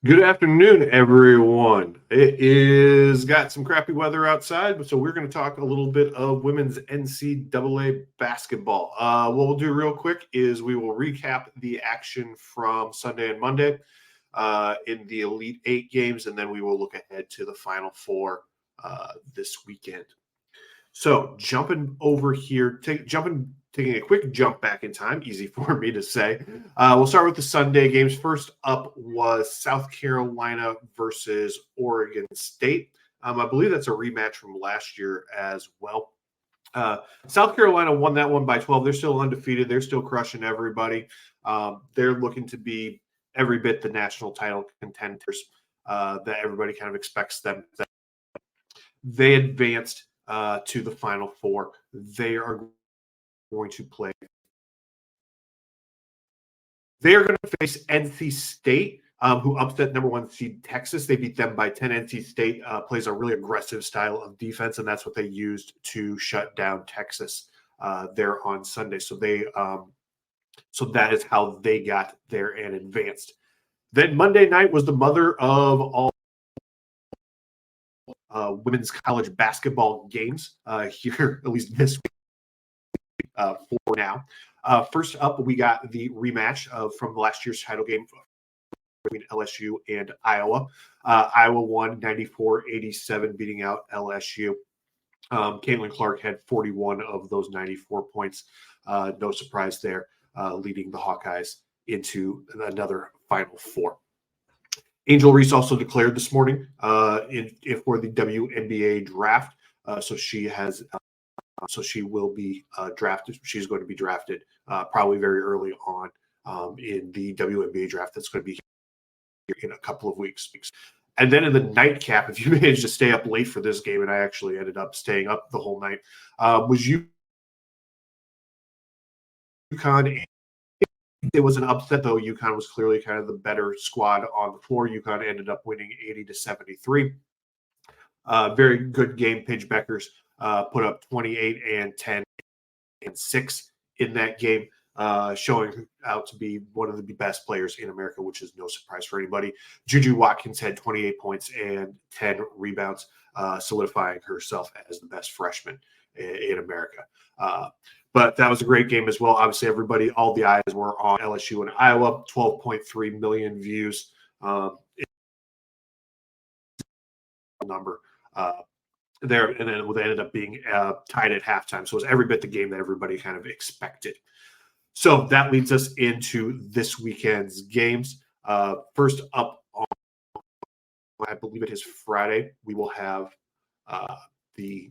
Good afternoon, everyone. It is got some crappy weather outside, so we're going to talk a little bit of women's NCAA basketball. What we'll do real quick is we will recap the action from Sunday and Monday in the Elite Eight games, and then we will look ahead to the Final Four this weekend. So jumping over here, taking a quick jump back in time, easy for me to say. We'll start with the Sunday games. First up was South Carolina versus Oregon State. I believe that's a rematch from last year as well. South Carolina won that one by 12. They're still undefeated. They're still crushing everybody. They're looking to be every bit the national title contenders that everybody kind of expects them. They advanced to the Final Four. They are going to play. They are going to face NC State, who upset number one seed Texas. They beat them by 10. NC State plays a really aggressive style of defense, and that's what they used to shut down Texas there on Sunday. So that is how they got there and advanced. Then Monday night was the mother of all women's college basketball games here, at least this week for now. First up, we got the rematch from last year's title game between LSU and Iowa. Iowa won 94-87, beating out LSU. Caitlin Clark had 41 of those 94 points. No surprise there, leading the Hawkeyes into another Final Four. Angel Reese also declared this morning for the WNBA draft. So she will be drafted. She's going to be drafted probably very early on in the WNBA draft. That's going to be here in a couple of weeks. And then in the nightcap, if you managed to stay up late for this game, and I actually ended up staying up the whole night, was UConn. It was an upset, though. UConn was clearly kind of the better squad on the floor. UConn ended up winning 80-73. Very good game. Paige Beckers put up 28 and 10 and 6 in that game, showing out to be one of the best players in America, which is no surprise for anybody. Juju Watkins had 28 points and 10 rebounds, solidifying herself as the best freshman in America. But that was a great game as well. Obviously, all the eyes were on LSU and Iowa. 12.3 million views. Number there, and then they ended up being tied at halftime. So it was every bit the game that everybody kind of expected. So that leads us into this weekend's games. First up on, I believe it is Friday, we will have the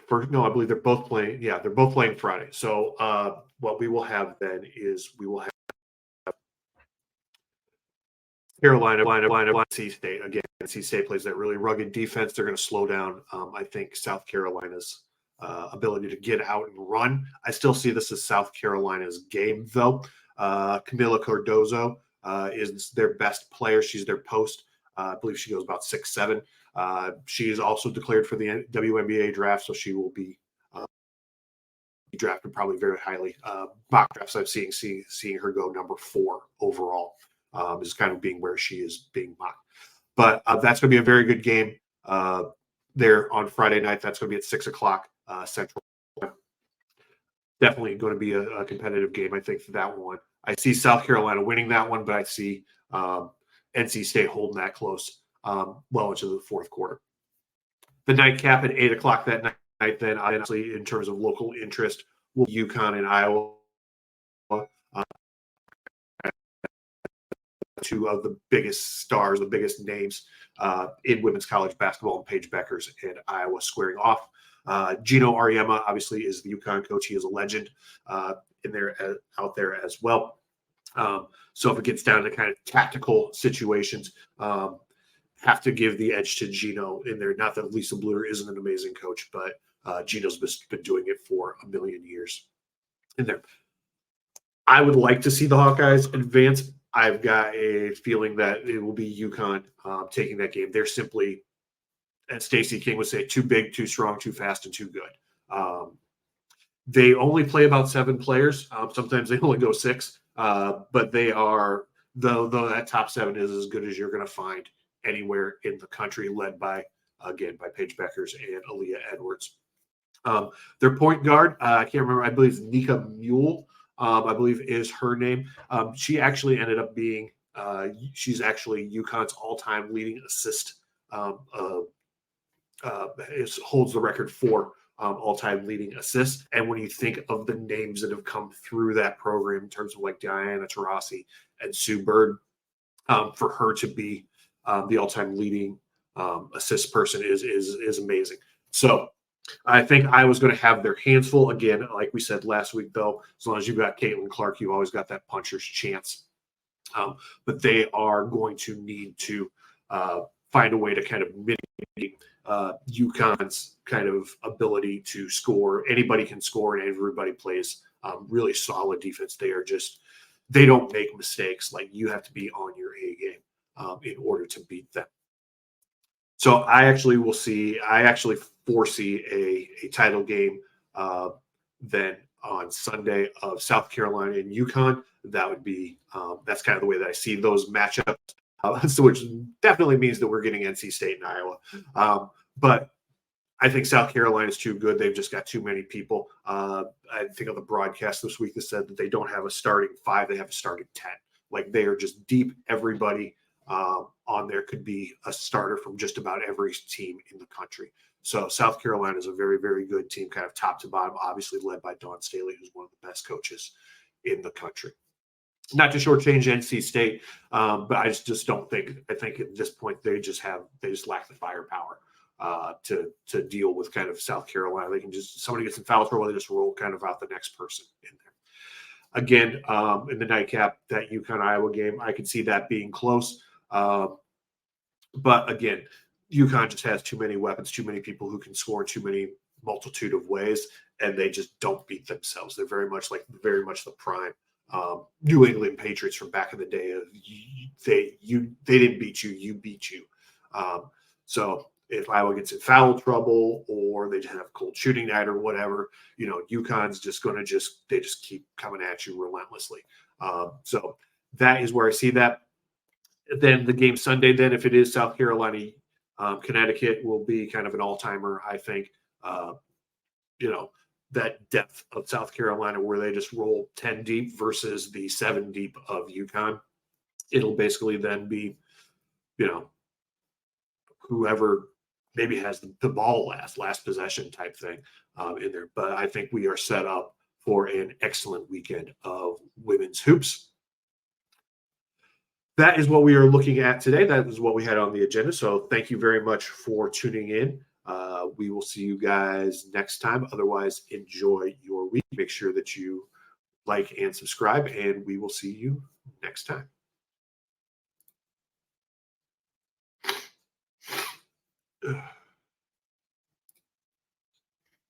first. No, I believe they're both playing. Yeah, they're both playing Friday. So what we will have then is we will have Carolina, NC State. Again, NC State plays that really rugged defense. They're going to slow down, I think, South Carolina's ability to get out and run. I still see this as South Carolina's game, though. Camila Cardozo is their best player. She's their post. I believe she goes about 6'7". She is also declared for the WNBA draft, so she will be drafted probably very highly. Mock drafts I've seeing her go number 4 overall. Is kind of being where she is being mocked. But that's going to be a very good game there on Friday night. That's going to be at 6 o'clock Central. Definitely going to be a competitive game, I think, for that one. I see South Carolina winning that one, but I see NC State holding that close well into the fourth quarter. The nightcap at 8 o'clock that night, then, obviously, in terms of local interest, will be UConn and Iowa. Two of the biggest stars, the biggest names in women's college basketball, and Paige Beckers and Iowa squaring off. Gino Auriemma, obviously, is the UConn coach. He is a legend out there as well. So if it gets down to kind of tactical situations, have to give the edge to Gino in there. Not that Lisa Bluer isn't an amazing coach, but Gino's been doing it for a million years in there. I would like to see the Hawkeyes advance. I've got a feeling that it will be UConn taking that game. They're simply, as Stacey King would say, too big, too strong, too fast, and too good. They only play about 7 players. Sometimes they only go 6. But they are, though that top 7 is as good as you're going to find anywhere in the country, led by, again, by Paige Beckers and Aaliyah Edwards. Their point guard, I can't remember, I believe it's Nika Mule, I believe is her name. She actually ended up being, she's actually UConn's all-time leading assist. Holds the record for all-time leading assists. And when you think of the names that have come through that program in terms of like Diana Taurasi and Sue Bird, for her to be the all-time leading assist person is amazing. So I think Iowa's going to have their hands full again. Like we said last week, though, as long as you've got Caitlin Clark, you've always got that puncher's chance. But they are going to need to find a way to kind of mitigate UConn's kind of ability to score. Anybody can score, and everybody plays really solid defense. They don't make mistakes. Like, you have to be on your A game in order to beat them. So I actually foresee a title game then on Sunday of South Carolina and UConn. That would be that's kind of the way that I see those matchups. So which definitely means that we're getting NC State and Iowa. But I think South Carolina is too good. They've just got too many people. I think on the broadcast this week they said that they don't have a starting 5; they have a starting 10. Like, they are just deep. Everybody on there could be a starter from just about every team in the country. So South Carolina is a very, very good team, kind of top to bottom, obviously led by Dawn Staley, who's one of the best coaches in the country. Not to shortchange NC State, but I just don't think. I think at this point they just lack the firepower to deal with kind of South Carolina. They can just, somebody gets in foul trouble, they just roll kind of out the next person in there. Again, in the nightcap, that UConn Iowa game, I could see that being close. But again, UConn just has too many weapons, too many people who can score in too many multitude of ways, and they just don't beat themselves. They're very much the prime New England Patriots from back in the day. They didn't beat you, you beat you. So if Iowa gets in foul trouble or they just have a cold shooting night or whatever, UConn's just going to they just keep coming at you relentlessly. So that is where I see that. Then the game Sunday, then if it is South Carolina, Connecticut will be kind of an all-timer, I think. That depth of South Carolina where they just roll 10 deep versus the 7 deep of UConn. It'll basically then be, whoever maybe has the ball last possession type thing in there. But I think we are set up for an excellent weekend of women's hoops. That is what we are looking at today. That is what we had on the agenda. So thank you very much for tuning in. We will see you guys next time. Otherwise, enjoy your week. Make sure that you like and subscribe, and we will see you next time. Ugh.